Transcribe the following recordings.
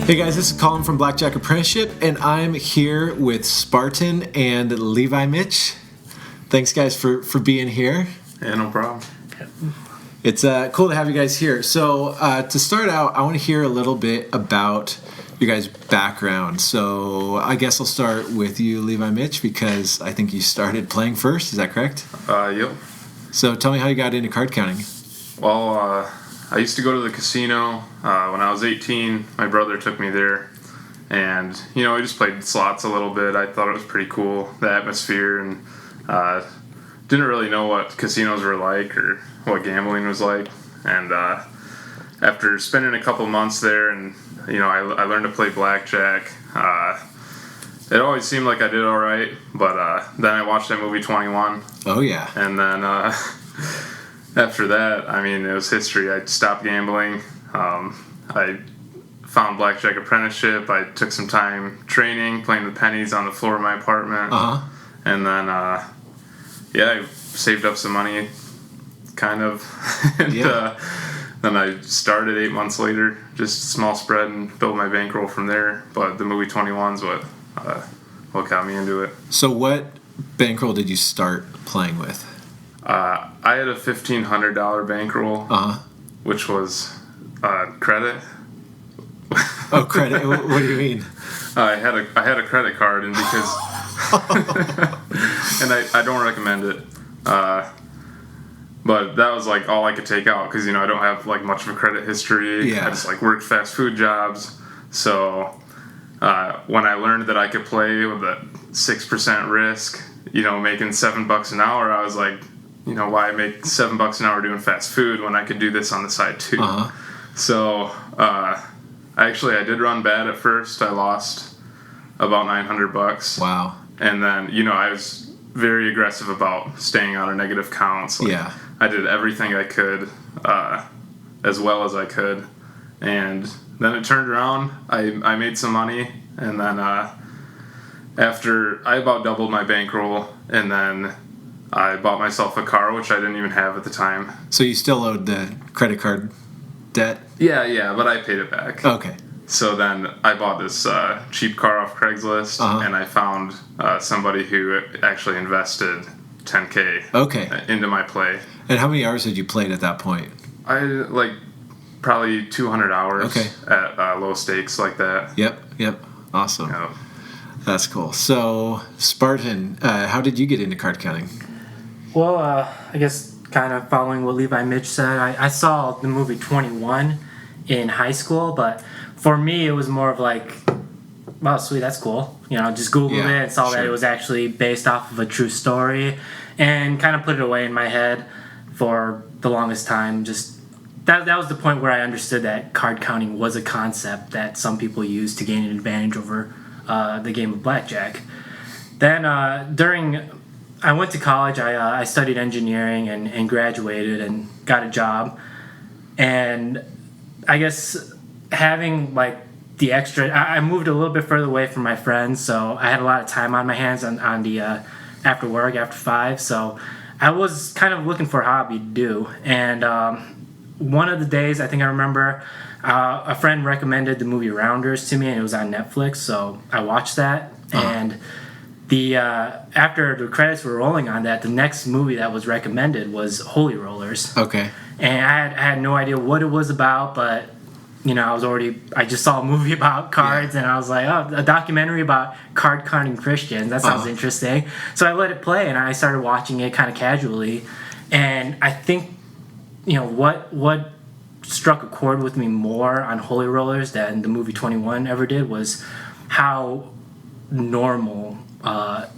Hey guys, this is Colin from Blackjack Apprenticeship, and I'm here with Spartan and levimich. Thanks guys for being here. Yeah, no problem. It's cool to have you guys here. So to start out, I want to hear a little bit about your guys' background. So I guess I'll start with you, levimich, because I think you started playing first. Is that correct? Yep. So tell me how you got into card counting. Well, I used to go to the casino when I was 18. My brother took me there, and we just played slots a little bit. I thought it was pretty cool, the atmosphere, and didn't really know what casinos were like or what gambling was like. And after spending a couple months there, and I learned to play blackjack. It always seemed like I did all right, but then I watched that movie 21. Oh yeah. And then after that, it was history. I stopped gambling. I found Blackjack Apprenticeship. I took some time training, playing the pennies on the floor of my apartment. And then, I saved up some money, kind of. And then I started 8 months later, just a small spread, and built my bankroll from there. But the movie 21's what got me into it. So what bankroll did you start playing with? I had a $1,500 bankroll, which was credit. Oh, credit. What do you mean? I had a credit card, and because and I don't recommend it. But that was like all I could take out because I don't have like much of a credit history. Yeah. I just worked fast food jobs. So when I learned that I could play with a 6% risk, making $7 an hour, I was like, why make $7 an hour doing fast food when I could do this on the side too? So I did run bad at first. I lost about $900. Wow. And then I was very aggressive about staying out of negative counts. I did everything I could, as well as I could, and then it turned around. I made some money, and then after I about doubled my bankroll, and then I bought myself a car, which I didn't even have at the time. So you still owed the credit card debt? Yeah, but I paid it back. Okay. So then I bought this cheap car off Craigslist, and I found somebody who actually invested $10K into my play. And how many hours had you played at that point? I probably 200 hours at low stakes like that. Yep. Awesome. Yep. That's cool. So, Spartan, how did you get into card counting? Well, I guess kind of following what levimich said, I saw the movie 21 in high school, but for me it was more of like, wow, sweet, that's cool. Just Googled it and saw that it was actually based off of a true story, and kind of put it away in my head for the longest time. Just that was the point where I understood that card counting was a concept that some people use to gain an advantage over the game of blackjack. Then I went to college. I studied engineering and graduated and got a job. And I guess having the extra, I moved a little bit further away from my friends, so I had a lot of time on my hands on the after work, after 5. So I was kind of looking for a hobby to do. And one of the days, I think I remember, a friend recommended the movie Rounders to me, and it was on Netflix, so I watched that. And the after the credits were rolling on that, the next movie that was recommended was Holy Rollers. Okay. And I had no idea what it was about, but I just saw a movie about cards, and I was like, oh, a documentary about card counting Christians. That sounds interesting. So I let it play, and I started watching it kind of casually. And I think, what struck a chord with me more on Holy Rollers than the movie 21 ever did was how normal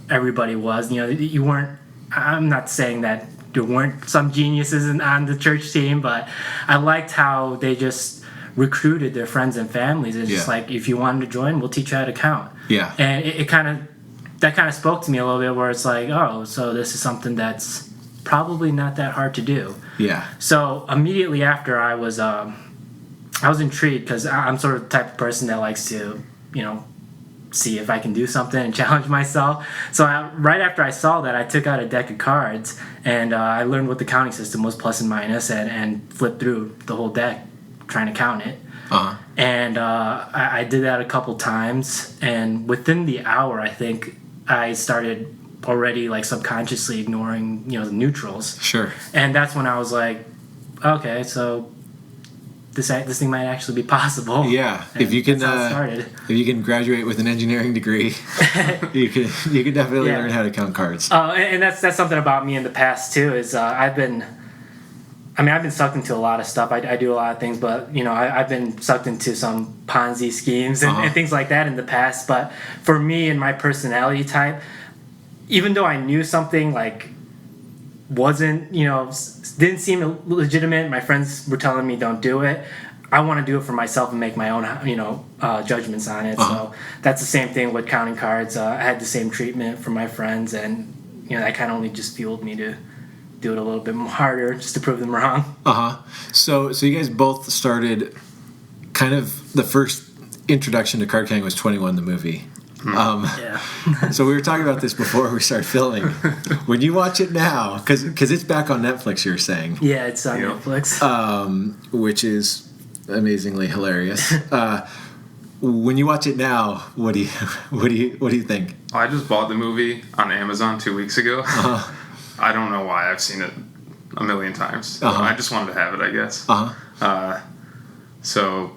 everybody was. You weren't. I'm not saying that there weren't some geniuses on the church team, but I liked how they just recruited their friends and families. It's just like, if you wanted to join, we'll teach you how to count. Yeah. And it kind of spoke to me a little bit, where it's like, oh, so this is something that's probably not that hard to do. Yeah. So immediately after, I was intrigued, because I'm sort of the type of person that likes to, see if I can do something and challenge myself. So right after I saw that, I took out a deck of cards, and I learned what the counting system was, plus and minus, and flipped through the whole deck trying to count it. And I did that a couple times, and within the hour, I think I started already like subconsciously ignoring, the neutrals. Sure. And that's when I was like, okay, so this thing might actually be possible. Yeah, and if you can, that's how it started. if you can graduate with an engineering degree, you can definitely learn how to count cards. And that's something about me in the past too. Is I've been sucked into a lot of stuff. I do a lot of things, but I've been sucked into some Ponzi schemes and things like that in the past. But for me and my personality type, even though I knew something like wasn't, didn't seem legitimate, my friends were telling me don't do it, I want to do it for myself and make my own, judgments on it. So that's the same thing with counting cards. I had the same treatment from my friends, and that kind of only just fueled me to do it a little bit more harder just to prove them wrong. So you guys both started kind of the first introduction to card counting was 21 the movie. So we were talking about this before we started filming. When you watch it now, because it's back on Netflix, you were saying. Yeah, it's on Netflix. Which is amazingly hilarious. When you watch it now, what do you think? I just bought the movie on Amazon 2 weeks ago. I don't know why. I've seen it a million times. I just wanted to have it, I guess. So,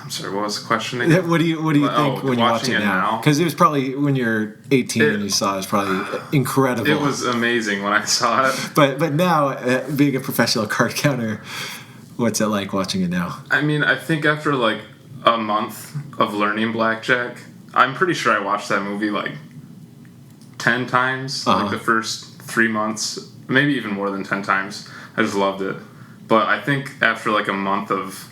I'm sorry, what was the question again? What do you think when you watch it now? Because it was probably when you're 18 and you saw it, was probably incredible. It was amazing when I saw it. But now, being a professional card counter, what's it like watching it now? I mean, I think after like a month of learning blackjack, I'm pretty sure I watched that movie like 10 times, like the first 3 months, maybe even more than 10 times. I just loved it. But I think after like a month of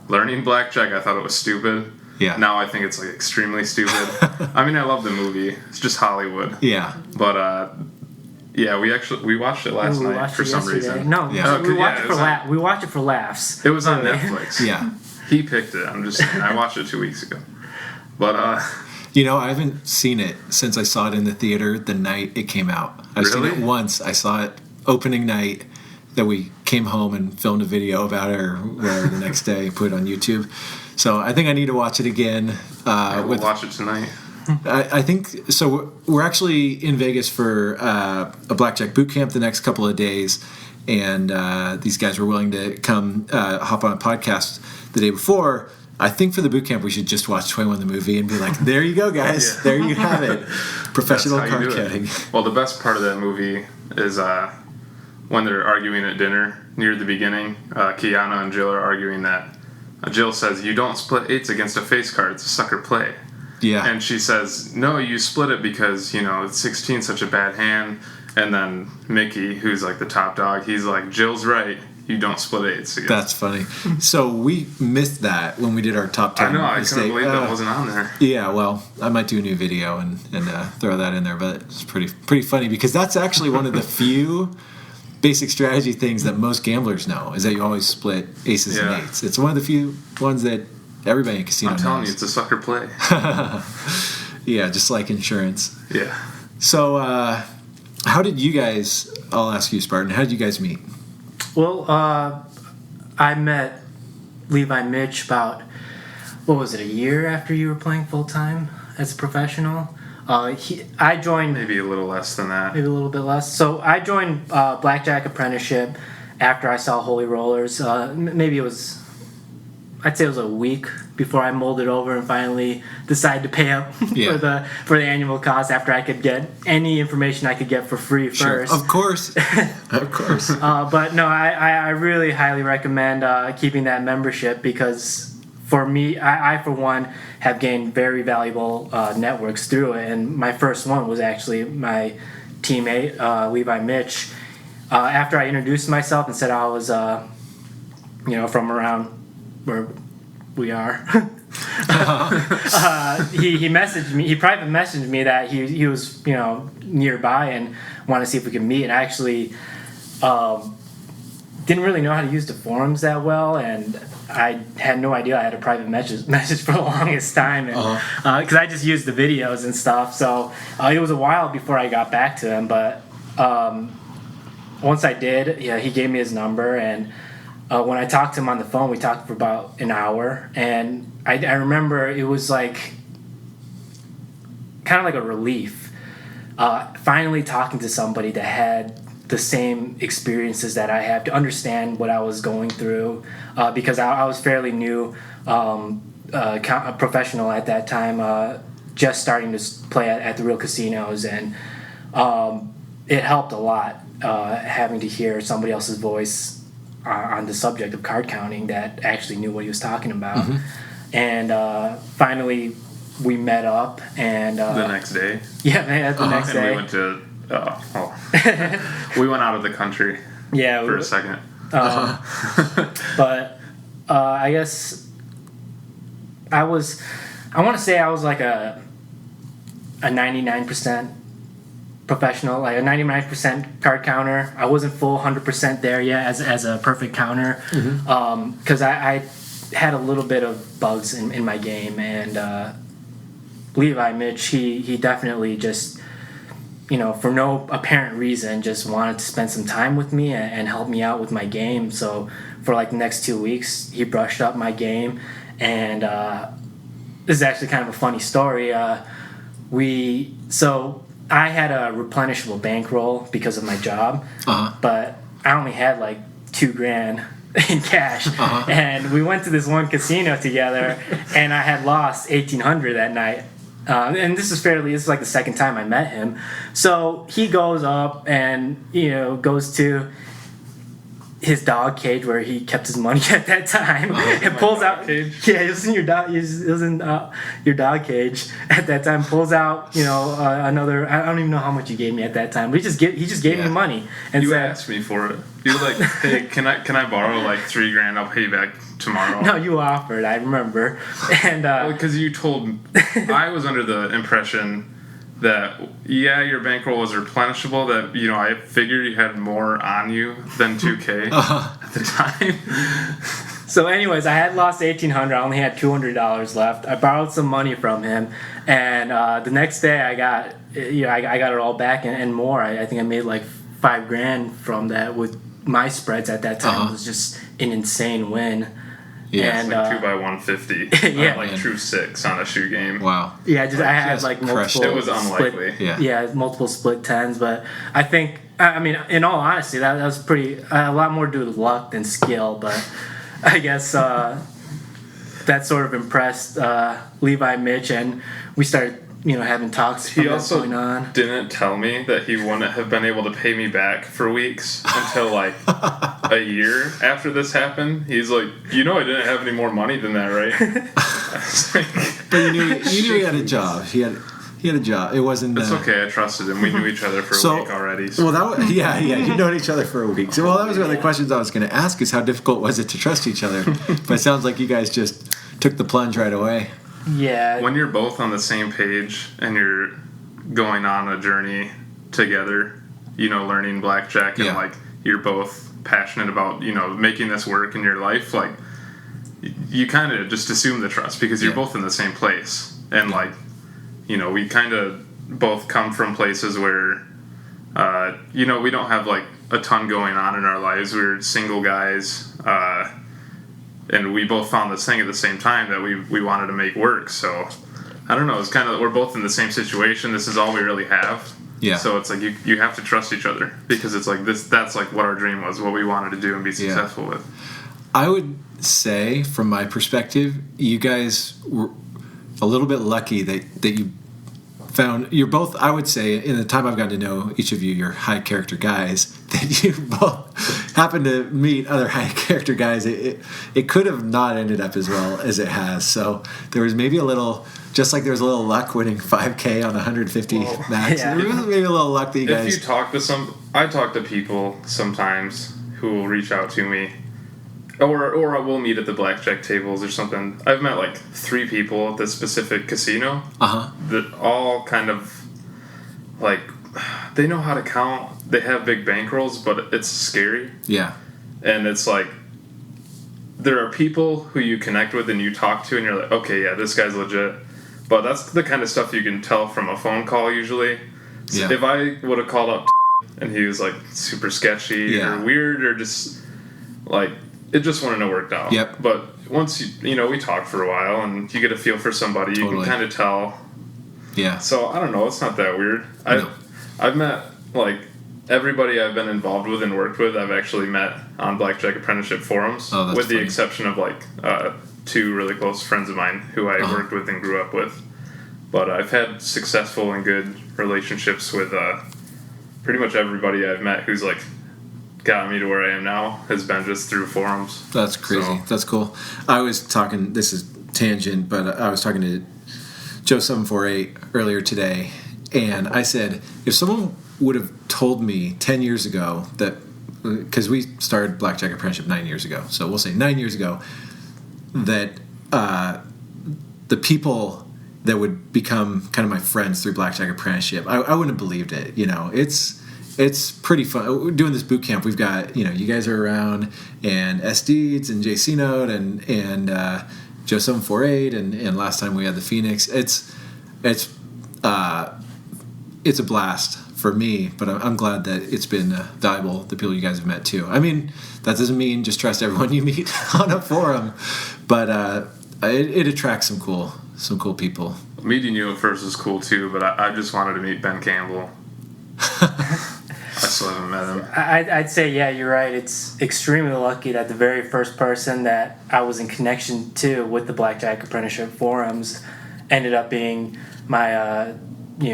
learning blackjack, I thought it was stupid. Yeah. Now I think it's like extremely stupid. I mean, I love the movie. It's just Hollywood. Yeah. But yeah, we watched it last night for some reason. No, we watched it for laughs. It was on Netflix. Yeah. He picked it. I'm just saying. I watched it 2 weeks ago. But I haven't seen it since I saw it in the theater the night it came out. I've seen it once. I saw it opening night. That we came home and filmed a video about it or whatever the next day, put it on YouTube. So I think I need to watch it again. We'll watch it tonight. I think so. We're actually in Vegas for a Blackjack Bootcamp the next couple of days, and these guys were willing to come hop on a podcast the day before. I think for the bootcamp we should just watch 21 the movie and be like, there you go, guys. There you have it. Professional card counting. Well, the best part of that movie is when they're arguing at dinner near the beginning. Kiana and Jill are arguing that Jill says, you don't split eights against a face card. It's a sucker play. Yeah. And she says, no, you split it because, it's 16 such a bad hand. And then Mickey, who's like the top dog, he's like, Jill's right. You don't split eights against. That's funny. So we missed that when we did our top 10. I know. I couldn't believe that wasn't on there. Yeah, well, I might do a new video and throw that in there. But it's pretty funny because that's actually one of the few basic strategy things that most gamblers know is that you always split aces and eights. It's one of the few ones that everybody in casino knows. I'm telling you, it's a sucker play. Yeah, just like insurance. Yeah. So how did you guys, I'll ask you, Spartan, how did you guys meet? Well, I met Levi Mitch about, a year after you were playing full-time as a professional? I joined... Maybe a little less than that. Maybe a little bit less. So I joined Blackjack Apprenticeship after I saw Holy Rollers. Maybe it was... I'd say it was a week before I molded over and finally decided to pay up for the annual cost after I could get any information I could get for free first. Of course. Of course. But no, I really highly recommend keeping that membership because for me, I for one have gained very valuable networks through it, and my first one was actually my teammate Levi Mitch. After I introduced myself and said I was from around where we are, he messaged me. He private messaged me that he was nearby and wanted to see if we could meet. And I actually didn't really know how to use the forums that well, and I had no idea I had a private message for the longest time, and because I just used the videos and stuff. So it was a while before I got back to him, but once I did, he gave me his number, and when I talked to him on the phone, we talked for about an hour, and I remember it was like kind of like a relief. Finally talking to somebody that had the same experiences that I have, to understand what I was going through, because I was fairly new, a professional at that time, just starting to play at the real casinos, and it helped a lot having to hear somebody else's voice on the subject of card counting that actually knew what he was talking about. Mm-hmm. And finally we met up, and the next day. Yeah, man, the next day. And we went to we went out of the country. Yeah, for a second. But I guess I want to say I was like a 99% professional, like a 99% card counter. I wasn't full 100% there yet as a perfect counter, because I had a little bit of bugs in my game, and Levi Mitch, he definitely just, for no apparent reason, just wanted to spend some time with me and help me out with my game. So for like the next 2 weeks, he brushed up my game, and this is actually kind of a funny story. So I had a replenishable bankroll because of my job, but I only had like $2,000 in cash, and we went to this one casino together, and I had lost $1,800 that night. And this is like the second time I met him. So he goes up and, goes to his dog cage where he kept his money at that time, and pulls out. Cage. Yeah, he was in your dog. He was in your dog cage at that time. Pulls out, another. I don't even know how much he gave me at that time, but he just gave me money. And you said, asked me for it. You were like, "Hey, can I borrow like $3,000? I'll pay you back tomorrow." No, you offered. I remember, and because you told. I was under the impression that your bankroll was replenishable. That I figured you had more on you than $2,000 at the time. So, anyways, I had lost $1,800. I only had $200 left. I borrowed some money from him, and the next day I got I got it all back and more. I think I made like $5,000 from that with my spreads at that time. It was just an insane win. Yeah, and, like 2x150. Yeah, like true 6 on a shoe game. Wow. Yeah, I had like multiple. It was unlikely. Multiple split tens, but I think in all honesty, that was pretty a lot more due to luck than skill. But I guess that sort of impressed Levi Mitch, and we started having talks. He also going on. didn't tell me that he wouldn't have been able to pay me back for weeks until like a year after this happened. He's like, I didn't have any more money than that, right? I was like, but you knew he had a job. He had a job. It wasn't. It's okay. I trusted him. We knew each other for a week already. So. Well, you've known each other for a week. So, that was one of the questions I was going to ask: is how difficult was it to trust each other? But it sounds like you guys just took the plunge right away. Yeah. When you're both on the same page and you're going on a journey together, learning blackjack, and like you're both passionate about, making this work in your life, like you kind of just assume the trust because you're both in the same place. And like, we kind of both come from places where, we don't have like a ton going on in our lives. We're single guys, and we both found this thing at the same time that we wanted to make work. So I don't know. It's kind of, we're both in the same situation. This is all we really have. Yeah. So it's like you have to trust each other because it's like that's like what our dream was, what we wanted to do and be successful with. I would say, from my perspective, you guys were a little bit lucky that you found. You're both, I would say, in the time I've gotten to know each of you, you're high character guys. That you both happen to meet other high character guys. It could have not ended up as well as it has. So there was maybe a little, just like there was a little luck winning $5,000 on 150 max. Yeah. There was maybe a little luck that you guys. If you talk to I talk to people sometimes who will reach out to me, or we'll meet at the blackjack tables or something. I've met like 3 people at this specific casino that all kind of like they know how to count. They have big bankrolls, but it's scary. Yeah. And it's like there are people who you connect with and you talk to and you're like, okay, yeah, this guy's legit. But that's the kind of stuff you can tell from a phone call usually. So if I would have called up and he was like super sketchy or weird or just like it just wouldn't have worked out. Yep. But once we talked for a while, and you get a feel for somebody, you Totally. can kind of tell. Yeah. So I don't know. It's not that weird. No. I've met like everybody I've been involved with and worked with. I've actually met on Blackjack Apprenticeship forums, Oh, that's with the funny. exception of like 2 really close friends of mine who I worked with and grew up with. But I've had successful and good relationships with pretty much everybody I've met who's like got me to where I am now has been just through forums. That's crazy. So- That's cool. I was talking, this is tangent, but I was talking to BJA028 earlier today, and I said, if someone would have told me 10 years ago that, because we started Blackjack Apprenticeship 9 years ago, so we'll say 9 years ago, that the people that would become kind of my friends through Blackjack Apprenticeship, I wouldn't have believed it. It's pretty fun. We're doing this boot camp. We've got, you guys are around, and SDs and JC Note and BJA028, and last time we had the Phoenix. It's a blast for me, but I'm glad that it's been valuable, the people you guys have met too. I mean, that doesn't mean just trust everyone you meet on a forum, but it attracts some cool people. Meeting you at first was cool too, but I just wanted to meet Ben Campbell. I still haven't met him. I'd say, yeah, you're right. It's extremely lucky that the very first person that I was in connection to with the Blackjack Apprenticeship forums ended up being my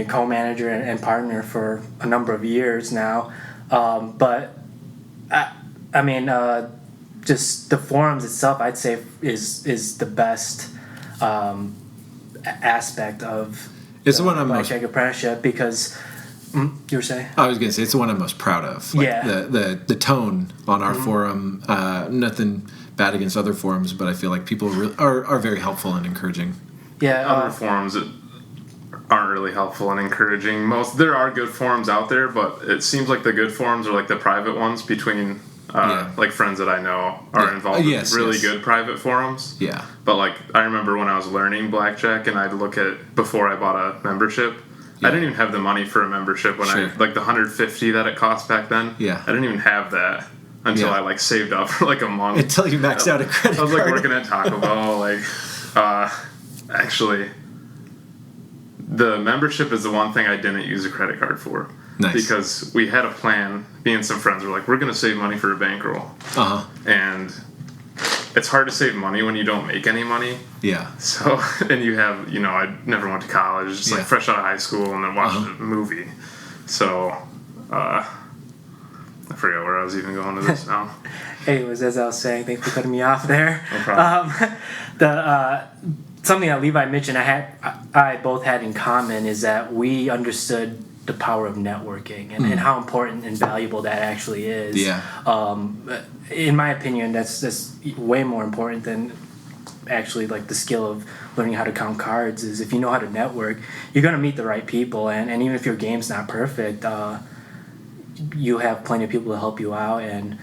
co-manager and partner for a number of years now. But I mean, just the forums itself, I'd say is the best aspect of It's the one I'm most. Blackjack Apprenticeship because you were saying. I was gonna say it's the one I'm most proud of. Like Yeah. The tone on our forum. Nothing bad against other forums, but I feel like people are very helpful and encouraging. Yeah. Other forums that aren't really helpful and encouraging. There are good forums out there, but it seems like the good forums are like the private ones between like friends that I know are involved with really good private forums. Yeah. But like I remember when I was learning blackjack and I'd look at before I bought a membership. I didn't even have the money for a membership when I like the $150 that it cost back then. Yeah. I didn't even have that until I like saved up for like a month. Until you maxed out a credit I was card. like working at Taco Bell. Actually, the membership is the one thing I didn't use a credit card for. Nice. Because we had a plan. Me and some friends were like, we're going to save money for a bankroll. And it's hard to save money when you don't make any money. Yeah. So, and you have, I never went to college, just like fresh out of high school and then watched a movie. So, I forget where I was even going to this now. Anyways, as I was saying, thanks for cutting me off there. No problem. Something that Levi, Mitch, and I both had in common is that we understood the power of networking and how important and valuable that actually is. Yeah. In my opinion, that's way more important than actually like the skill of learning how to count cards. Is if you know how to network, you're gonna meet the right people, and even if your game's not perfect, you have plenty of people to help you out. And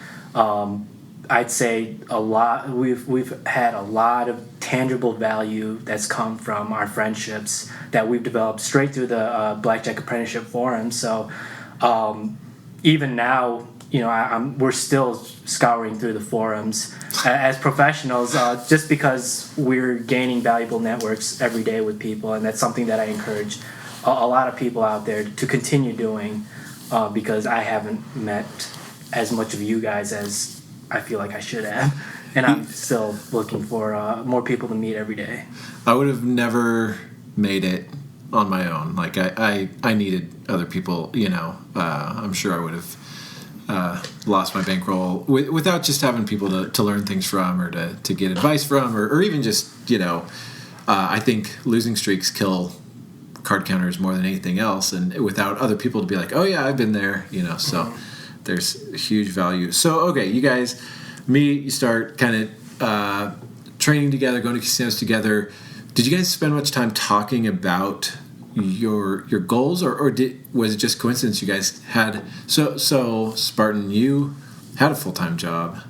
I'd say we've had a lot of tangible value that's come from our friendships that we've developed straight through the Blackjack Apprenticeship Forum. So even now, we're still scouring through the forums as professionals, just because we're gaining valuable networks every day with people, and that's something that I encourage a lot of people out there to continue doing, because I haven't met as much of you guys as I feel like I should have, and I'm still looking for more people to meet every day. I would have never made it on my own. Like I needed other people. I'm sure I would have lost my bankroll without just having people to learn things from or to get advice from, or even just I think losing streaks kill card counters more than anything else, and without other people to be like, oh yeah, I've been there. So. There's huge value. So, okay, you guys meet, you start kind of training together, going to casinos together. Did you guys spend much time talking about your goals, or was it just coincidence you guys had? So Spartan, you had a full-time job.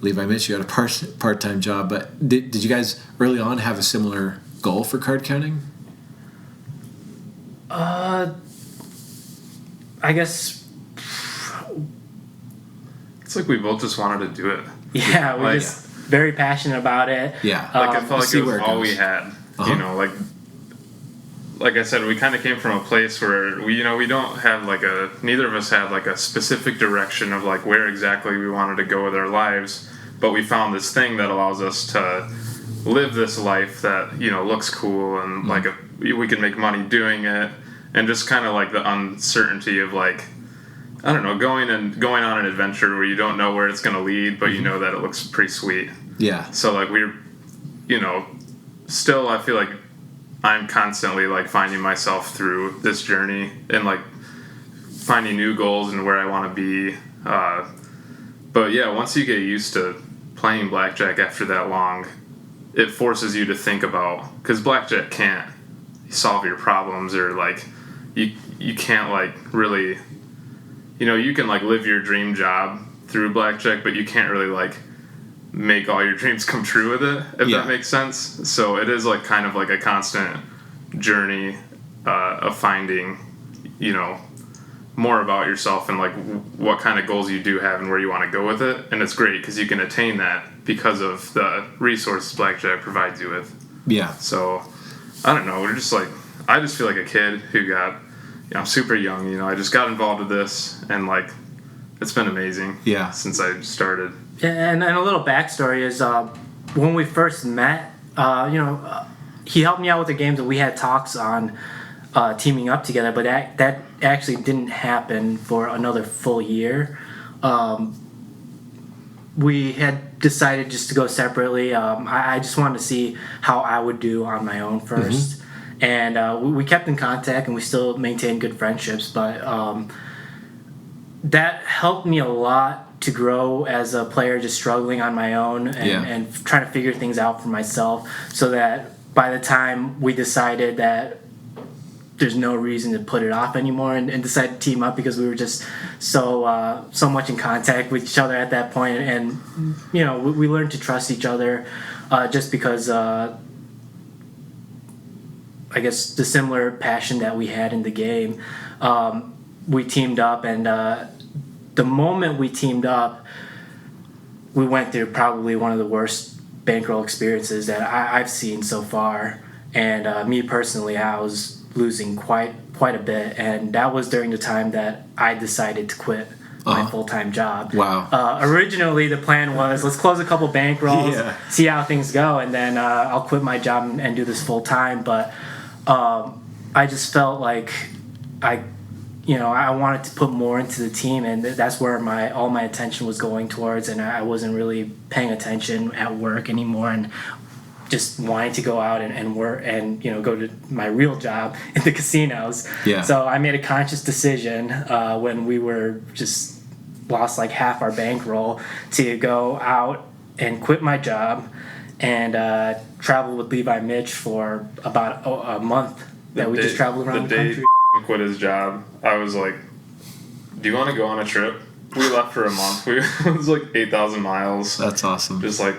Levi, Mitch, you had a part-time job, but did you guys early on have a similar goal for card counting? I guess It's like we both just wanted to do it. Yeah, we Like- just very passionate about it. Yeah. Like I felt like see it was where it all goes. we had. Uh-huh. You know, like I said, we kind of came from a place where we don't have neither of us had like a specific direction of like where exactly we wanted to go with our lives, but we found this thing that allows us to live this life that looks cool and like we can make money doing it, and just kind of like the uncertainty of like, I don't know, going on an adventure where you don't know where it's going to lead, but you know that it looks pretty sweet. Yeah. So like we're, still I feel like I'm constantly like finding myself through this journey and like finding new goals and where I want to be. But yeah, once you get used to playing blackjack after that long, it forces you to think about, because blackjack can't solve your problems, or like you can't like really, you can like live your dream job through blackjack, but you can't really like make all your dreams come true with it, if Yeah. that makes sense. So it is like kind of like a constant journey of finding, more about yourself and like what kind of goals you do have and where you want to go with it. And it's great because you can attain that because of the resources blackjack provides you with. Yeah. So I don't know, we're just like, I just feel like a kid who got, I'm super young, I just got involved with this, and like it's been amazing. Yeah. Since I started. And a little backstory is when we first met, he helped me out with the games, and we had talks on teaming up together, but that actually didn't happen for another full year. We had decided just to go separately. I just wanted to see how I would do on my own first. And we kept in contact, and we still maintained good friendships, but that helped me a lot to grow as a player, just struggling on my own and trying to figure things out for myself, so that by the time we decided that there's no reason to put it off anymore, and decided to team up, because we were just so much in contact with each other at that point, and we learned to trust each other just because I guess the similar passion that we had in the game. We teamed up, and the moment we teamed up, we went through probably one of the worst bankroll experiences that I've seen so far. And me personally, I was losing quite a bit, and that was during the time that I decided to quit my full-time job. Wow. Originally, the plan was, let's close a couple bankrolls, see how things go, and then I'll quit my job and do this full-time. But I just felt like I wanted to put more into the team, and that's where all my attention was going towards, and I wasn't really paying attention at work anymore, and just wanting to go out and work and go to my real job in the casinos. Yeah. So I made a conscious decision when we were just lost like half our bankroll to go out and quit my job and travel with levimich for about a month. We just traveled around the country. Quit his job, I was like, do you want to go on a trip? We left for a month. It was like 8,000 miles. That's awesome. Just like,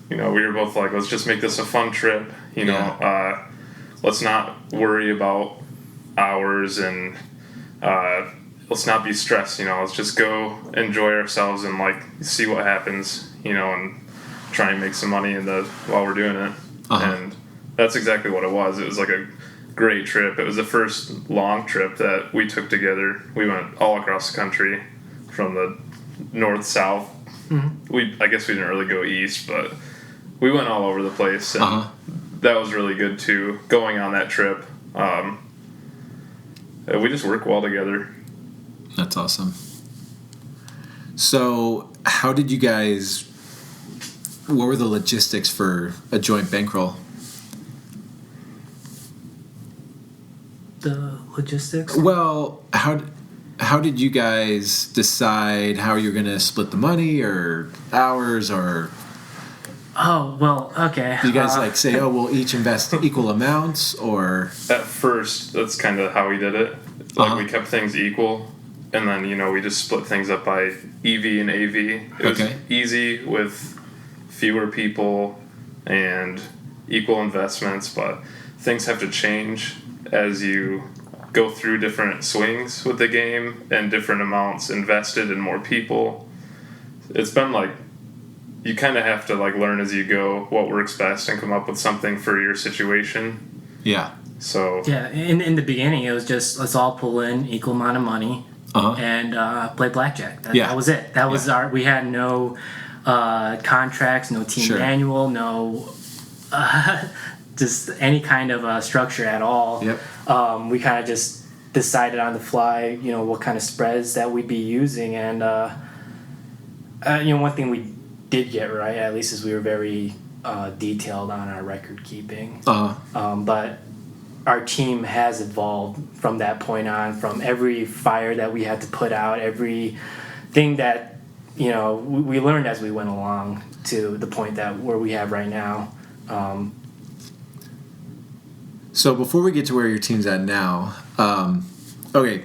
we were both like, let's just make this a fun trip. Let's not worry about hours, and let's not be stressed. Let's just go enjoy ourselves and like see what happens. And try and make some money while we're doing it. And that's exactly what it was. It was like a great trip. It was the first long trip that we took together. We went all across the country, from the north, south. I guess we didn't really go east, but we went all over the place, and that was really good too, going on that trip. We just work well together. That's awesome. So how did you guys, what were the logistics for a joint bankroll? The logistics? Well, how did you guys decide how you're going to split the money, or hours, or... Oh, well, okay. Do you guys say, we'll each invest equal amounts, or... At first, that's kind of how we did it. Like, we kept things equal, and then, we just split things up by EV and AV. It was easy with fewer people and equal investments, but things have to change as you go through different swings with the game and different amounts invested in more people. it's been like you kind of have to like learn as you go what works best and come up with something for your situation. Yeah. So Yeah, in the beginning, it was just let's all pull in equal amount of money and play blackjack. That was it. That was we had no contracts, no team manual, no just any kind of structure at all. Yep. We kind of just decided on the fly, what kind of spreads that we'd be using, and one thing we did get right, at least, is we were very detailed on our record keeping. But our team has evolved from that point on, from every fire that we had to put out, everything that we learned as we went along to the point that where we have right now. So before we get to where your team's at now, okay,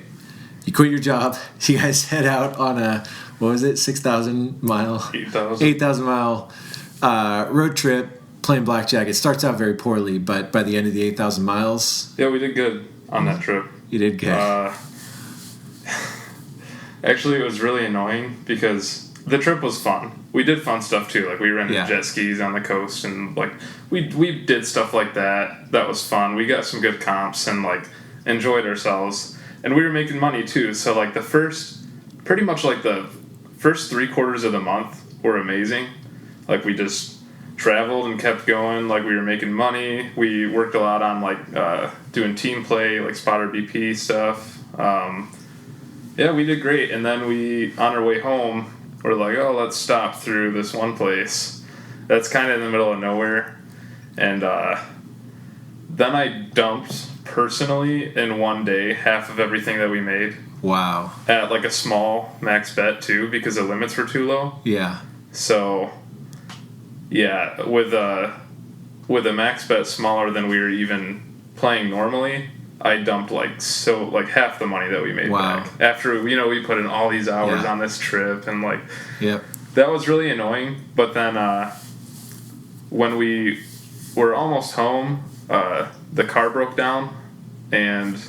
you quit your job, you guys head out on a, what was it, 6,000 mile? 8,000 mile road trip playing blackjack. It starts out very poorly, but by the end of the 8,000 miles... Yeah, we did good on that trip. You did good. Actually, it was really annoying because the trip was fun. We did fun stuff too. Like we rented jet skis on the coast, and like we did stuff like that. That was fun. We got some good comps and like enjoyed ourselves, and we were making money too. So like the first 3/4 of the month were amazing. Like we just traveled and kept going. Like we were making money. We worked a lot on like doing team play, like spotter BP stuff. Yeah, we did great. And then on our way home, we're like, oh, let's stop through this one place that's kind of in the middle of nowhere. And then I dumped personally in one day half of everything that we made. Wow. At like a small max bet too, because the limits were too low. Yeah. So yeah, with a max bet smaller than we were even playing normally, I dumped like half the money that we made back. After we put in all these hours on this trip, and like that was really annoying. But then when we were almost home, the car broke down, and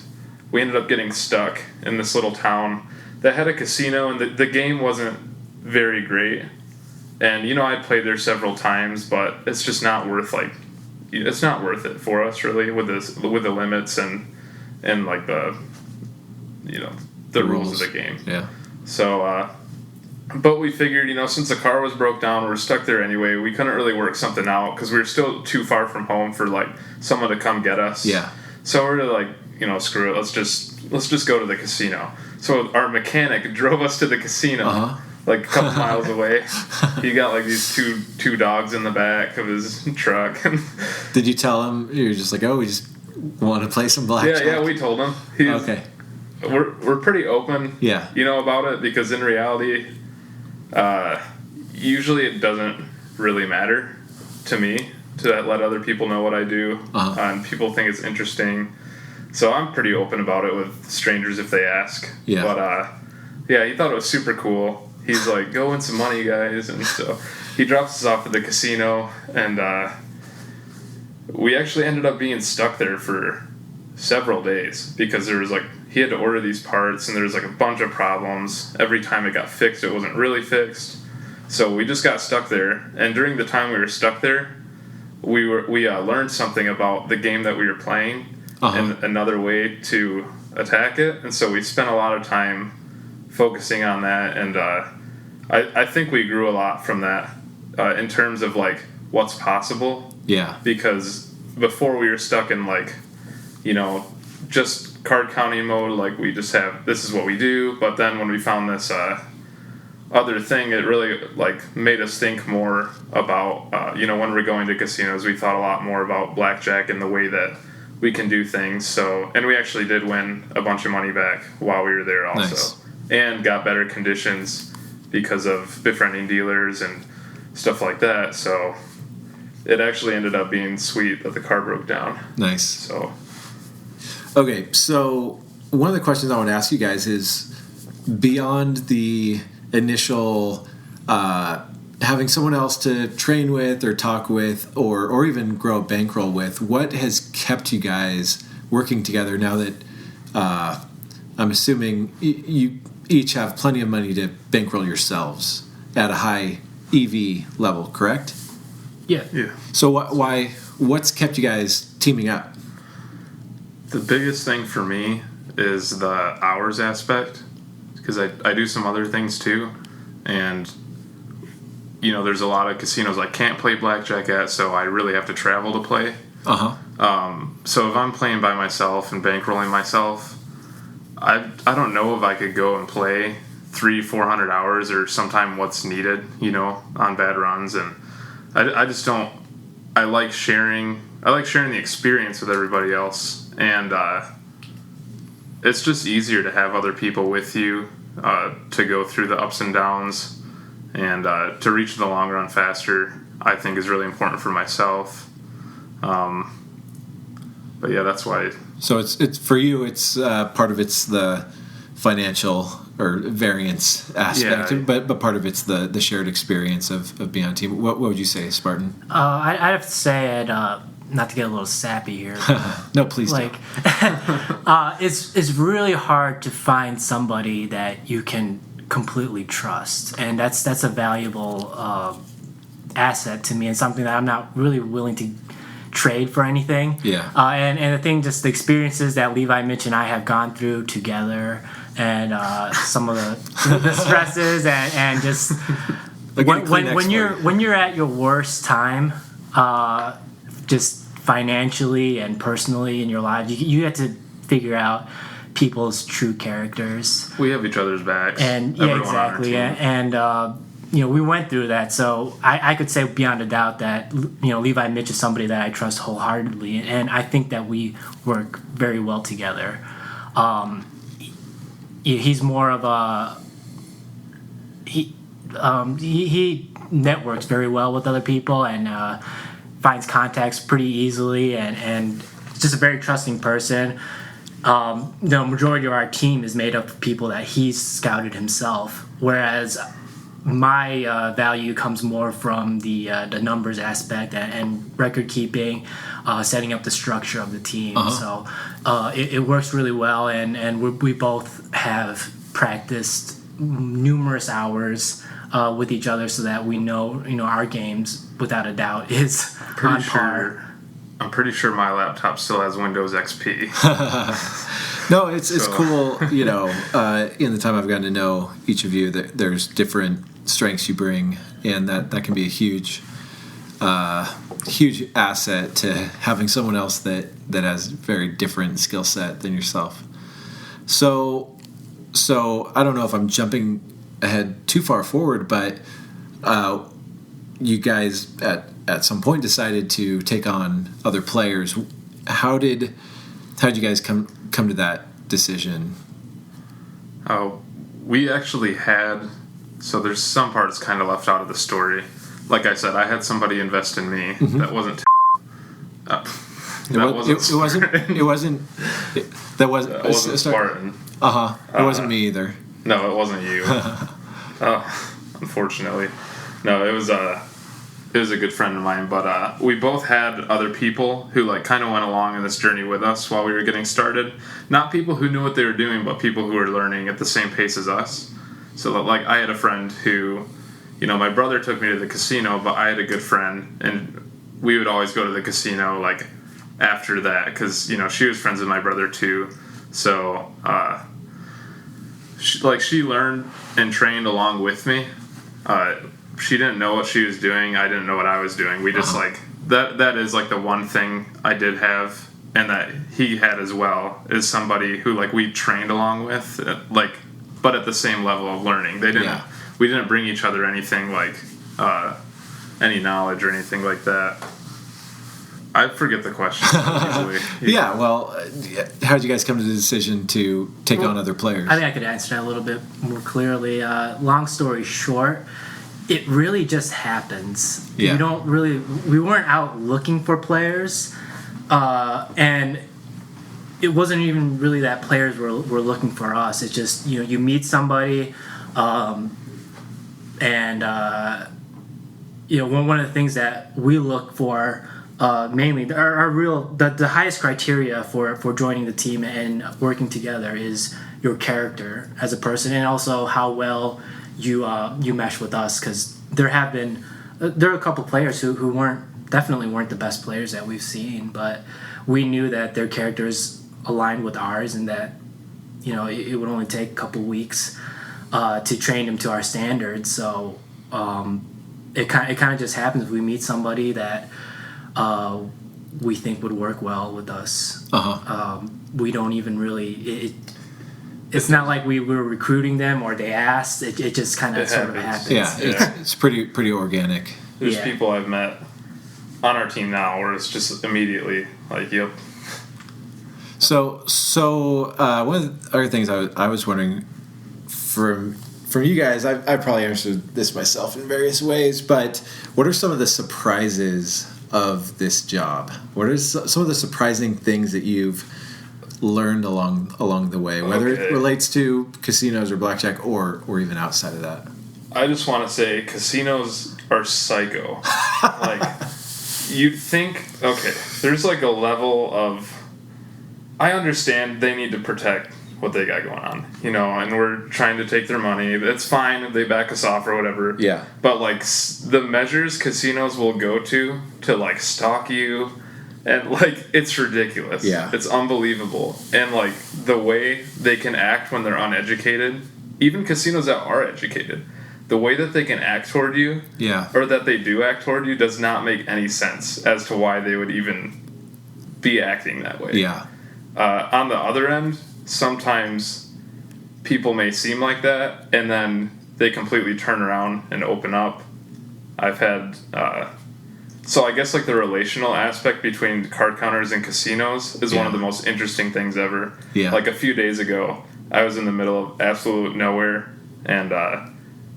we ended up getting stuck in this little town that had a casino, and the game wasn't very great. And I'd played there several times, but it's just not worth it's not worth it for us really with the limits and like the rules of the game. Yeah. So but we figured, since the car was broke down, we were stuck there anyway. We couldn't really work something out because we were still too far from home for like someone to come get us. Yeah. So we're like, screw it. Let's just go to the casino. So our mechanic drove us to the casino. Like a couple miles away. He got like these two dogs in the back of his truck. Did you tell him? You were just like, oh, we just want to play some blackjack? Yeah, we told him. Okay. We're pretty open. Yeah. About it, because in reality, usually it doesn't really matter to me to let other people know what I do, and people think it's interesting. So I'm pretty open about it with strangers if they ask. Yeah. But he thought it was super cool. He's like, go win some money, guys. And so he drops us off at the casino, and we actually ended up being stuck there for several days because there was he had to order these parts, and there was a bunch of problems. Every time it got fixed, it wasn't really fixed. So we just got stuck there. And during the time we were stuck there, we learned something about the game that we were playing and another way to attack it. And so we spent a lot of time focusing on that, and I think we grew a lot from that in terms of what's possible. Yeah. Because before we were stuck in just card counting mode, we just have this is what we do. But then when we found this other thing, it really made us think more about when we're going to casinos, we thought a lot more about blackjack and the way that we can do things. So, and we actually did win a bunch of money back while we were there also. Nice. And got better conditions because of befriending dealers and stuff like that. So it actually ended up being sweet that the car broke down. Nice. So okay, so one of the questions I want to ask you guys is, beyond the initial having someone else to train with or talk with or even grow a bankroll with, what has kept you guys working together now that I'm assuming you each have plenty of money to bankroll yourselves, at a high EV level, correct? Yeah. So what's kept you guys teaming up? The biggest thing for me is the hours aspect, because I do some other things too, and there's a lot of casinos I can't play blackjack at, so I really have to travel to play. So if I'm playing by myself and bankrolling myself, I don't know if I could go and play 300-400 hours or sometime what's needed, on bad runs, and I just don't. I like sharing the experience with everybody else, and it's just easier to have other people with you to go through the ups and downs, and to reach the long run faster. I think is really important for myself. But yeah, that's why. So it's for you. It's part of it's the financial or variance aspect, but part of it's the shared experience of being on a team. What would you say, Spartan? I'd have to say it. Not to get a little sappy here. No, please. It's really hard to find somebody that you can completely trust, and that's a valuable asset to me, and something that I'm not really willing to trade for anything. Yeah. And the thing, just the experiences that Levi, Mitch, and I have gone through together, and some of the stresses, and just when you're at your worst time, just financially and personally in your life, you have to figure out people's true characters. We have each other's backs, and exactly, and we went through that, so I could say beyond a doubt that Levi Mitch is somebody that I trust wholeheartedly, and I think that we work very well together. He's more of a he networks very well with other people, and finds contacts pretty easily, and just a very trusting person. The majority of our team is made up of people that he's scouted himself, whereas my value comes more from the numbers aspect and record keeping, setting up the structure of the team. So it works really well, and we both have practiced numerous hours with each other, so that we know our games without a doubt is on par. I'm pretty sure my laptop still has Windows XP. No, it's cool. In the time I've gotten to know each of you, that there's different strengths you bring, and that can be a huge asset to having someone else that has very different skill set than yourself. So I don't know if I'm jumping ahead too far forward, but you guys at some point decided to take on other players. How did you guys come to that decision? We actually had. So there's some parts kind of left out of the story. Like I said, I had somebody invest in me. Mm-hmm. That wasn't. It wasn't Spartan. It wasn't me either. No, it wasn't you. Unfortunately, no. It was a good friend of mine. But we both had other people who kind of went along in this journey with us while we were getting started. Not people who knew what they were doing, but people who were learning at the same pace as us. So I had a friend who, my brother took me to the casino, but I had a good friend, and we would always go to the casino after that, because she was friends with my brother too. So she learned and trained along with me. She didn't know what she was doing. I didn't know what I was doing. We just that is the one thing I did have, and that he had as well, is somebody who we trained along with, but at the same level of learning. We didn't bring each other anything any knowledge or anything like that. I forget the question. Yeah, well, how did you guys come to the decision to take on other players? I think I could answer that a little bit more clearly. Long story short, it really just happens. Yeah. We weren't out looking for players, and it wasn't even really that players were looking for us. It's just you meet somebody, and one of the things that we look for mainly the highest criteria for joining the team and working together is your character as a person, and also how well you mesh with us, because there are a couple players who definitely weren't the best players that we've seen, but we knew that their characters aligned with ours, and that it would only take a couple weeks to train them to our standards. So it kind of just happens. We meet somebody that we think would work well with us. We don't even really. It's not like we were recruiting them or they asked. It just kind of sort of happens. Yeah, it's pretty organic. There's people I've met on our team now where it's just immediately like, yep. So one of the other things I was wondering from you guys, I probably answered this myself in various ways, but what are some of the surprises of this job? What are some of the surprising things that you've learned along the way, whether it relates to casinos or blackjack or even outside of that? I just want to say casinos are psycho. Like, you'd think, okay, there's like a level of, I understand they need to protect what they got going on, and we're trying to take their money. That's fine if they back us off or whatever. Yeah. But like the measures casinos will go to like stalk you, and like it's ridiculous. Yeah. It's unbelievable. And like the way they can act when they're uneducated, even casinos that are educated, the way that they can act toward you, or that they do act toward you, does not make any sense as to why they would even be acting that way. Yeah. On the other end, sometimes people may seem like that, and then they completely turn around and open up. I've had... so I guess like the relational aspect between card counters and casinos is one of the most interesting things ever. Yeah. Like a few days ago, I was in the middle of absolute nowhere, and I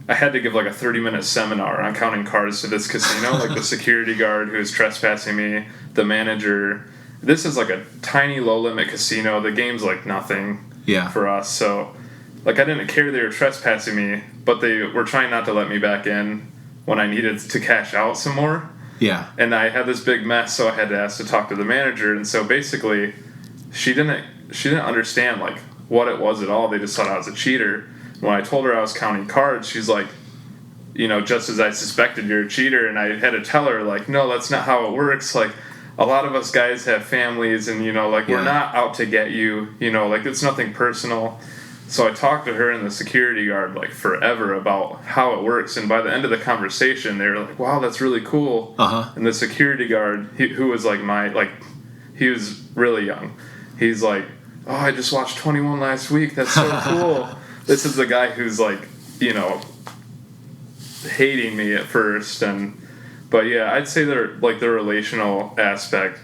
had to give like a 30-minute seminar on counting cards to this casino, like the security guard who was trespassing me, the manager. This is like a tiny low-limit casino. The game's like nothing for us. So like I didn't care they were trespassing me, but they were trying not to let me back in when I needed to cash out some more. Yeah. And I had this big mess, so I had to ask to talk to the manager. And so basically, she didn't understand like what it was at all. They just thought I was a cheater. When I told her I was counting cards, she's like, just as I suspected, you're a cheater. And I had to tell her like, no, that's not how it works. Like, a lot of us guys have families, and we're not out to get you. Like it's nothing personal. So I talked to her and the security guard like forever about how it works, and by the end of the conversation, they were like, "Wow, that's really cool." And the security guard, who was like he was really young. He's like, "Oh, I just watched 21 last week. That's so cool." This is the guy who's like, hating me at first, but yeah, I'd say they're like the relational aspect.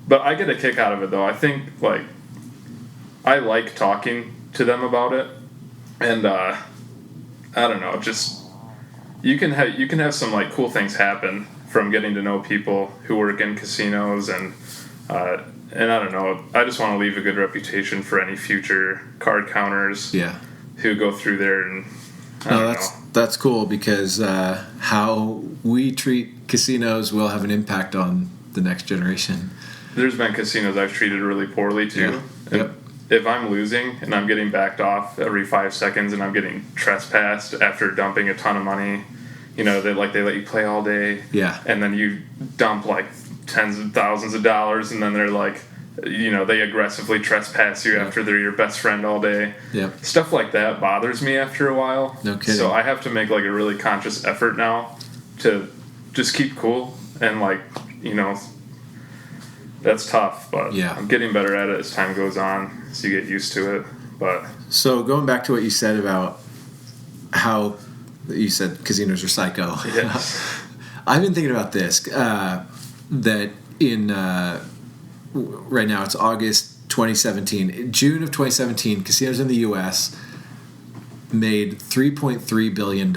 But I get a kick out of it though. I think like I like talking to them about it, and I don't know, just you can have some like cool things happen from getting to know people who work in casinos, and I don't know, I just want to leave a good reputation for any future card counters who go through there. And that's cool, because how we treat casinos will have an impact on the next generation. There's been casinos I've treated really poorly too. Yep. If I'm losing and I'm getting backed off every 5 seconds and I'm getting trespassed after dumping a ton of money, they let you play all day. Yeah. And then you dump like tens of thousands of dollars, and then they're like, they aggressively trespass you after they're your best friend all day. Yep. Stuff like that bothers me after a while. No kidding. So I have to make like a really conscious effort now to just keep cool, and like, that's tough, but I'm getting better at it as time goes on, so you get used to it. But so going back to what you said about how you said casinos are psycho. Yes. I've been thinking about this, that in right now it's August 2017. In June of 2017, casinos in the U.S. made $3.3 billion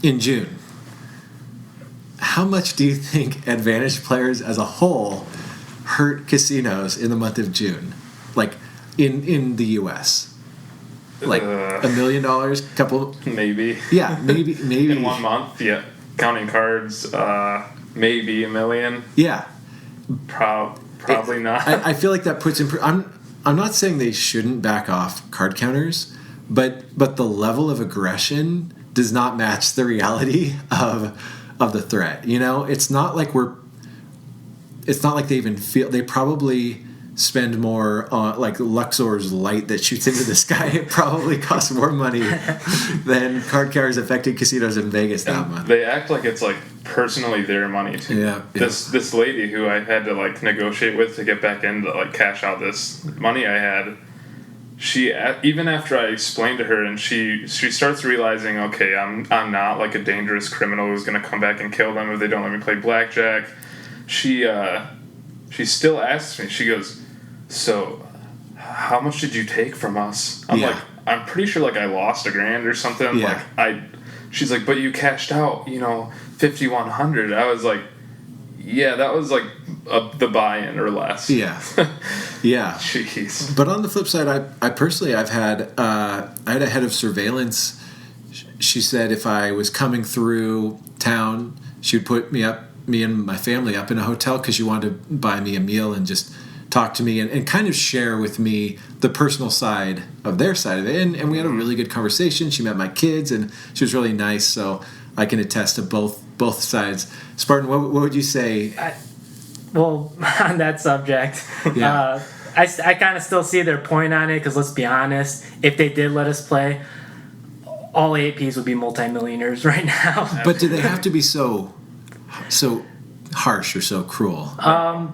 in June. How much do you think advantage players as a whole hurt casinos in the month of June, like in the U.S.? Like $1 million, couple, maybe. Yeah, maybe in 1 month. Yeah, counting cards, maybe $1 million. Yeah, probably not. I feel like that puts in. I'm not saying they shouldn't back off card counters, but the level of aggression does not match the reality of the threat. You know, it's not like they even feel. They probably spend more on like Luxor's light that shoots into the sky. It probably costs more money than card carriers affected casinos in Vegas that month. They act like it's like personally their money too. Yeah. This lady who I had to like negotiate with to get back in to like cash out this money I had, she, even after I explained to her, and she starts realizing, okay, I'm not like a dangerous criminal who's gonna come back and kill them if they don't let me play blackjack. She still asks me. She goes, "So, how much did you take from us?" I'm like, I'm pretty sure like I lost $1,000 or something. Yeah. She's like, "But you cashed out, $5,100." I was like, "Yeah, that was like the buy-in or less." Yeah. Yeah. Jeez. But on the flip side, I personally, I had a head of surveillance. She said if I was coming through town, she would put me and my family up in a hotel because she wanted to buy me a meal and just talk to me and kind of share with me the personal side of their side of it. And we had a really good conversation. She met my kids, and she was really nice. So I can attest to both sides. Spartan, what would you say? Well, on that subject, Yeah. I kind of still see their point on it, because let's be honest, if they did let us play, all APs would be multimillionaires right now. But do they have to be so harsh or so cruel?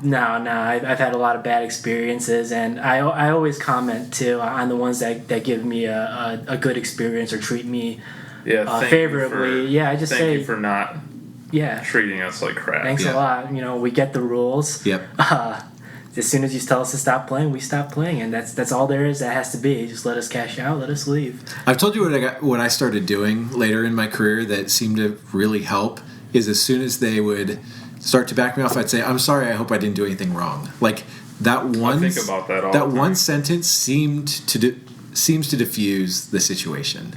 No, I've had a lot of bad experiences, and I always comment too on the ones that give me a good experience or treat me favorably. Thank you for not treating us like crap. Thanks a lot. We get the rules. Yep. As soon as you tell us to stop playing, we stop playing, and that's all there is. That has to be. Just let us cash out. Let us leave. I've told you what I started doing later in my career that seemed to really help is as soon as they would start to back me off, I'd say, "I'm sorry. I hope I didn't do anything wrong." Like that one. I think about that all that the time. one sentence seems to diffuse the situation.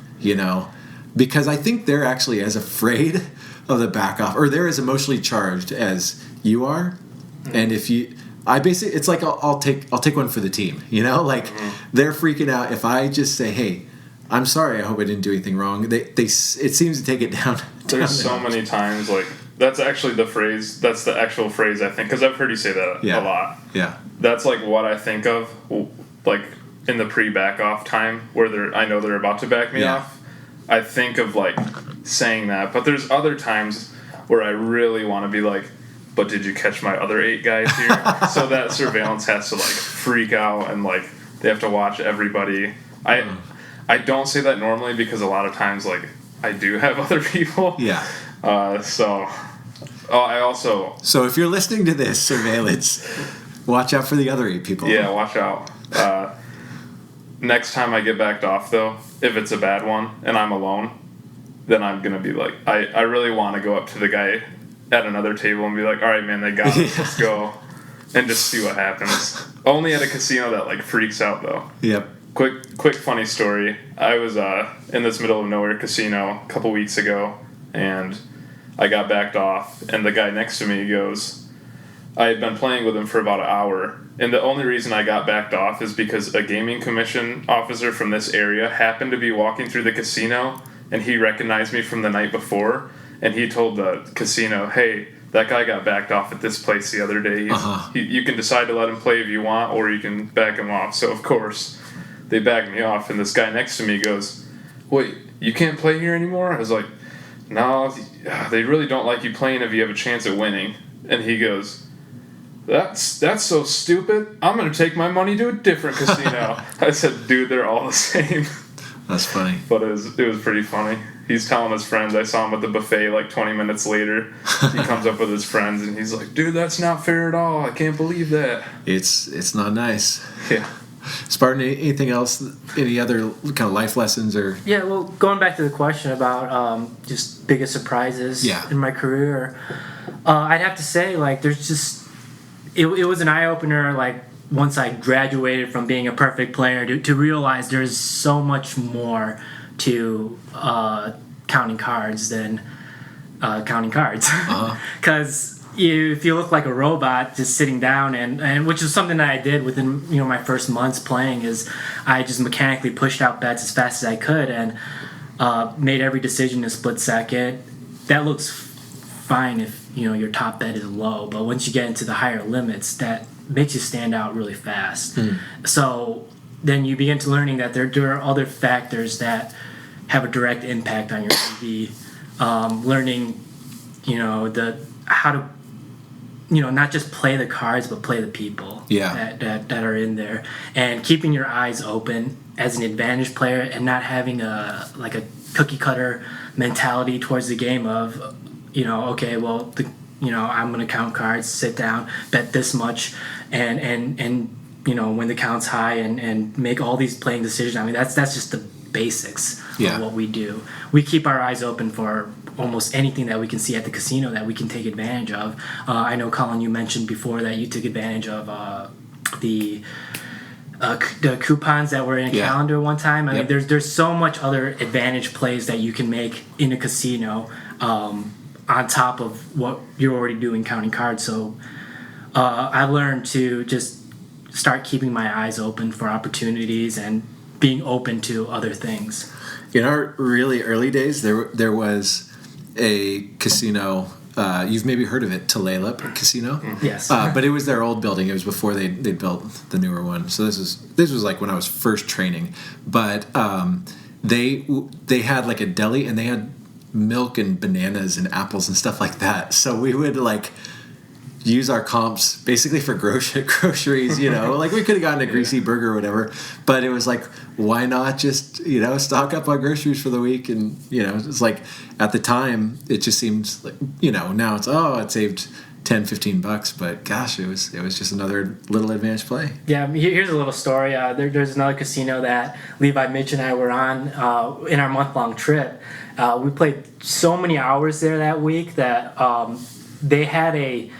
Because I think they're actually as afraid of the back off, or they're as emotionally charged as you are. Mm-hmm. And if you, it's like I'll take one for the team. They're freaking out if I just say, "Hey, I'm sorry. I hope I didn't do anything wrong." It seems to take it down. There's so many times like that's actually the phrase. That's the actual phrase I think, because I've heard you say that a lot. Yeah. That's like what I think of, like in the pre-back off time where I know they're about to back me off. I think of like saying that, but there's other times where I really want to be like, "But did you catch my other 8 guys here?" So that surveillance has to like freak out, and like they have to watch everybody. I don't say that normally because a lot of times like I do have other people. Yeah. So if you're listening to this, surveillance, watch out for the other 8 people. Yeah, watch out. Next time I get backed off, though, if it's a bad one and I'm alone, then I'm going to be like, I really want to go up to the guy at another table and be like, "All right, man, they got us. Let's go." And just see what happens. Only at a casino that, like, freaks out, though. Yep. Quick funny story. I was in this middle of nowhere casino a couple weeks ago, and I got backed off, and the guy next to me goes, I had been playing with him for about an hour, and the only reason I got backed off is because a gaming commission officer from this area happened to be walking through the casino, and he recognized me from the night before, and he told the casino, "Hey, that guy got backed off at this place the other day. You can decide to let him play if you want, or you can back him off." So, of course, they backed me off, and this guy next to me goes, "Wait, you can't play here anymore?" I was like, "No, they really don't like you playing if you have a chance at winning." And he goes, That's so stupid. I'm going to take my money to a different casino." I said, "Dude, they're all the same." That's funny. But it was pretty funny. He's telling his friends. I saw him at the buffet like 20 minutes later. He comes up with his friends, and he's like, "Dude, that's not fair at all. I can't believe that." It's not nice. Yeah. Spartan, anything else? Any other kind of life lessons or? Yeah, well, going back to the question about just biggest surprises in my career, I'd have to say, like, there's just... It was an eye-opener, like, once I graduated from being a perfect player to realize there's so much more to counting cards than counting cards. Because if you look like a robot just sitting down, and which is something that I did within my first months playing, is I just mechanically pushed out bets as fast as I could, and made every decision in a split second. That looks fine if your top bet is low, but once you get into the higher limits, that makes you stand out really fast. So then you begin to learning that there are other factors that have a direct impact on your EV. Learning, how to, not just play the cards, but play the people that are in there, and keeping your eyes open as an advantage player, and not having a cookie cutter mentality towards the game of, okay, well, I'm going to count cards, sit down, bet this much, and when the count's high, and make all these playing decisions. I mean, that's just the basics of what we do. We keep our eyes open for almost anything that we can see at the casino that we can take advantage of. I know, Colin, you mentioned before that you took advantage of the coupons that were in a calendar one time. I mean, there's so much other advantage plays that you can make in a casino on top of what you're already doing counting cards. So I learned to just start keeping my eyes open for opportunities and being open to other things. In our really early days, there was a casino. You've maybe heard of it, Tulalip Casino. Yes, but it was their old building. It was before they built the newer one. So this was like when I was first training. But they had like a deli, and they had milk and bananas and apples and stuff like that. So we would like use our comps basically for groceries, like we could have gotten a greasy burger or whatever, but it was like, why not just, stock up on groceries for the week? And, it's like at the time it just seems like, now it's, it saved $10-15, but gosh, it was just another little advantage play. Yeah, here's a little story. There's another casino that Levi, Mitch, and I were on in our month-long trip. We played so many hours there that week that they had a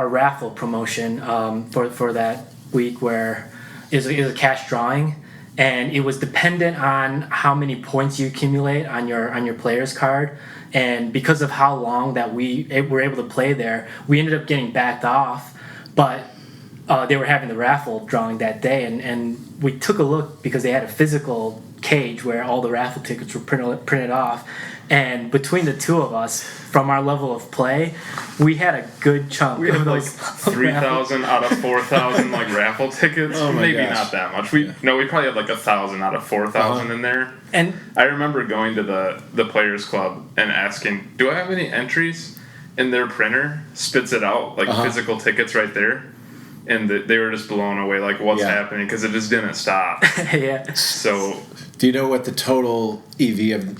raffle promotion for that week where it was a cash drawing, and it was dependent on how many points you accumulate on your player's card. And because of how long that we were able to play there, we ended up getting backed off, but they were having the raffle drawing that day, and we took a look because they had a physical cage where all the raffle tickets were printed off. And between the two of us, from our level of play, we had a good chunk. We had like 3,000 out of 4,000 like raffle tickets. Maybe gosh. Not that much. We probably had like 1,000 out of 4,000 in there. And I remember going to the Players Club and asking, "Do I have any entries?" And their printer spits it out like physical tickets right there. And they were just blown away, like what's happening, because it just didn't stop. Yeah. So, do you know what the total EV of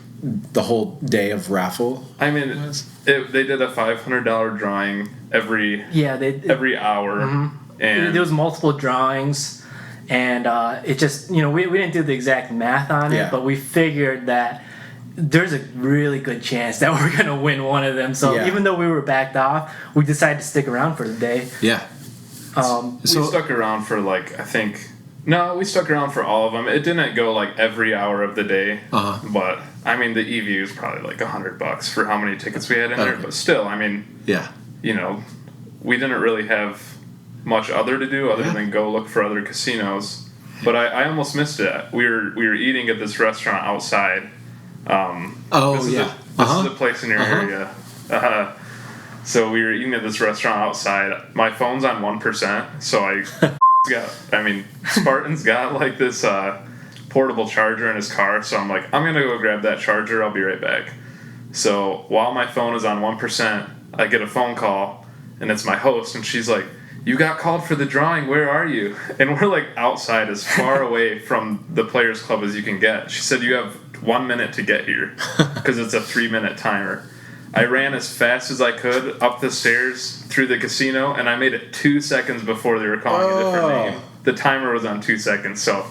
the whole day of raffle? I mean, they did a $500 drawing every hour, and there was multiple drawings, and it just we didn't do the exact math on it, but we figured that there's a really good chance that we're gonna win one of them. So even though we were backed off, we decided to stick around for the day. Yeah. We stuck around for we stuck around for all of them. It didn't go like every hour of the day, but I mean the EV was probably like $100 for how many tickets we had in there. But still, I mean, we didn't really have much other to do other than go look for other casinos. But I almost missed it. We were eating at this restaurant outside. This is a place in your area. So we were eating at this restaurant outside. My phone's on 1%, so Spartan's got like this portable charger in his car, so I'm like, I'm gonna go grab that charger, I'll be right back. So while my phone is on 1%, I get a phone call, and it's my host, and she's like, "You got called for the drawing, where are you?" And we're like outside as far away from the Players Club as you can get. She said, "You have 1 minute to get here," because it's a 3-minute timer. I ran as fast as I could up the stairs through the casino, and I made it 2 seconds before they were calling a different name. The timer was on 2 seconds, so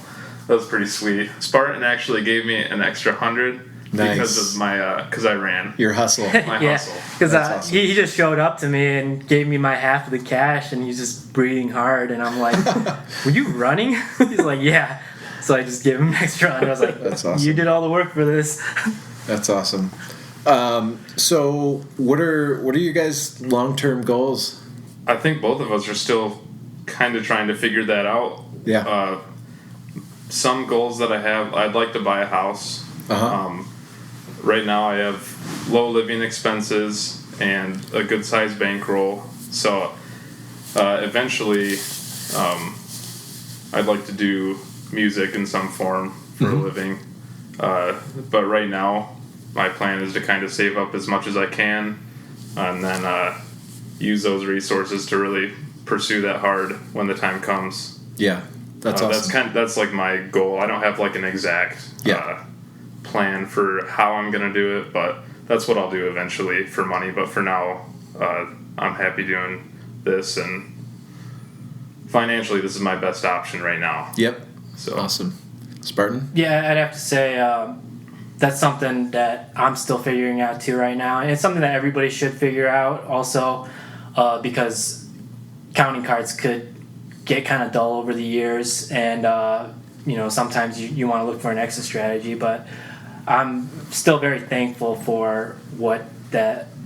that was pretty sweet. Spartan actually gave me an extra 100 because of my because I ran. Your hustle. Hustle. Because awesome. He just showed up to me and gave me my half of the cash, and he's just breathing hard, and I'm like, "Were you running?" He's like, "Yeah." So I just gave him an extra 100. I was like, "That's awesome. You did all the work for this." That's awesome. So what are you guys' long-term goals? I think both of us are still kind of trying to figure that out. Yeah. Some goals that I have, I'd like to buy a house. Right now I have low living expenses and a good sized bankroll. So eventually I'd like to do music in some form for a living. But right now my plan is to kind of save up as much as I can and then use those resources to really pursue that hard when the time comes. Yeah, that's awesome. That's like my goal. I don't have like an exact plan for how I'm gonna do it, but that's what I'll do eventually for money. But for now, I'm happy doing this, and financially, this is my best option right now. Yep. So awesome. Spartan? Yeah, I'd have to say that's something that I'm still figuring out too right now, and it's something that everybody should figure out also, because counting cards could get kind of dull over the years, and sometimes you want to look for an exit strategy, but I'm still very thankful for what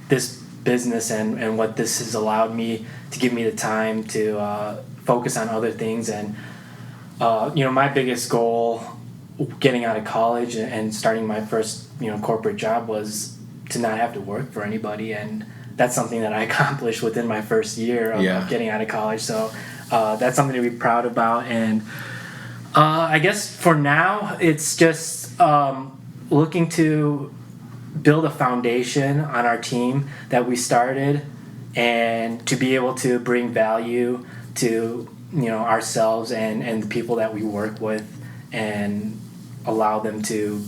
this business and what this has allowed me to give me the time to focus on other things. And my biggest goal getting out of college and starting my first corporate job was to not have to work for anybody, and that's something that I accomplished within my first year of getting out of college. So that's something to be proud about. And I guess for now it's just looking to build a foundation on our team that we started, and to be able to bring value to ourselves and the people that we work with, and allow them to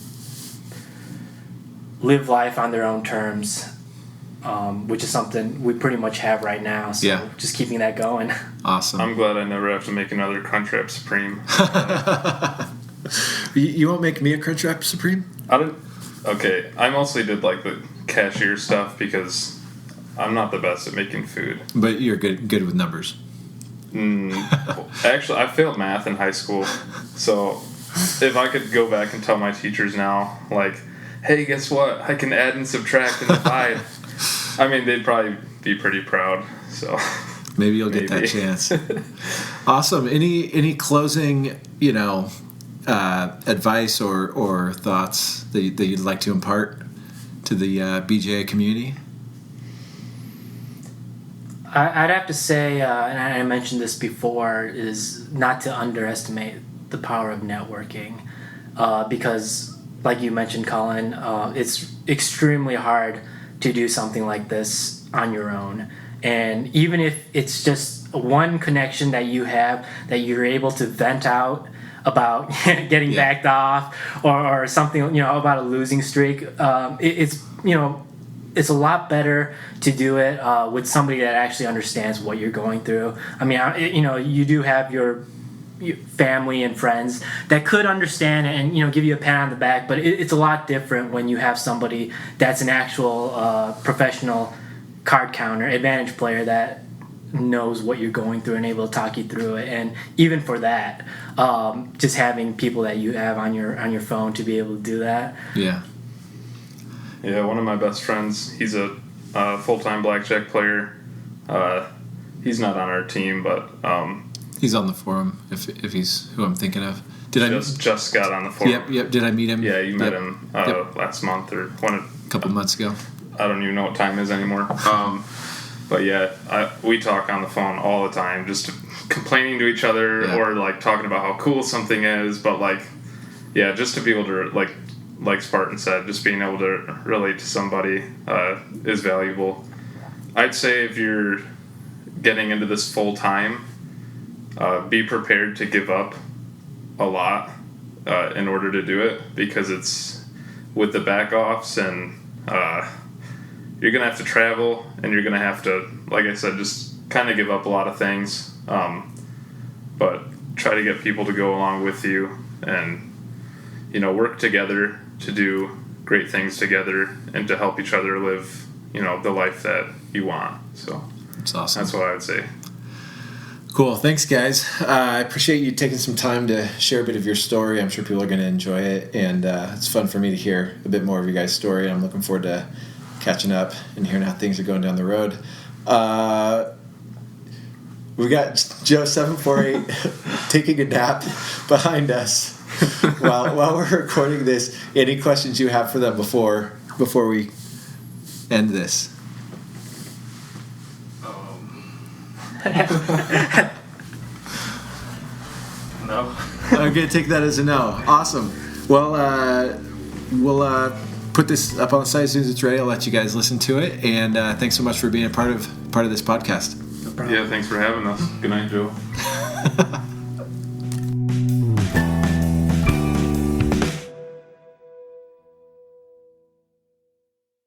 live life on their own terms, which is something we pretty much have right now. So just keeping that going. Awesome. I'm glad I never have to make another Crunchwrap Supreme. You won't make me a Crunchwrap Supreme? Okay, I mostly did like the cashier stuff because I'm not the best at making food. But you're good with numbers. Actually, I failed math in high school, so if I could go back and tell my teachers now, like, hey, guess what? I can add and subtract and divide. I mean, they'd probably be pretty proud. So maybe you'll get that chance. Awesome. Any closing, advice or thoughts that you'd like to impart to the BJA community? I'd have to say, and I mentioned this before, is not to underestimate the power of networking, because, like you mentioned, Colin, it's extremely hard to do something like this on your own. And even if it's just one connection that you have that you're able to vent out about getting backed off or something, about a losing streak, it's a lot better to do it with somebody that actually understands what you're going through. I mean, you do have your family and friends that could understand and give you a pat on the back, but it's a lot different when you have somebody that's an actual professional card counter, advantage player that knows what you're going through and able to talk you through it. And even for that, just having people that you have on your phone to be able to do that. Yeah, one of my best friends, he's a full-time blackjack player. He's not on our team, but he's on the forum if he's who I'm thinking of. Just got on the forum. Yep. Did I meet him? Yeah, you met him last month or a couple months ago. I don't even know what time it is anymore. But yeah, we talk on the phone all the time, just complaining to each other or like talking about how cool something is. But just to be able to like Spartan said, just being able to relate to somebody is valuable. I'd say if you're getting into this full time, be prepared to give up a lot in order to do it, because it's with the back offs and you're going to have to travel, and you're going to have to, like I said, just kind of give up a lot of things. But try to get people to go along with you and, work together to do great things together and to help each other live, the life that you want. So that's awesome. That's what I would say. Cool. Thanks, guys. I appreciate you taking some time to share a bit of your story. I'm sure people are going to enjoy it, and it's fun for me to hear a bit more of your guys' story. I'm looking forward to catching up and hearing how things are going down the road. We got Joe 748 taking a nap behind us. while we're recording this, any questions you have for them before we end this? No. I'm gonna take that as a no. Awesome. Well, we'll put this up on the site as soon as it's ready. I'll let you guys listen to it, and thanks so much for being a part of this podcast. No problem. Yeah, thanks for having us. Good night, Joe.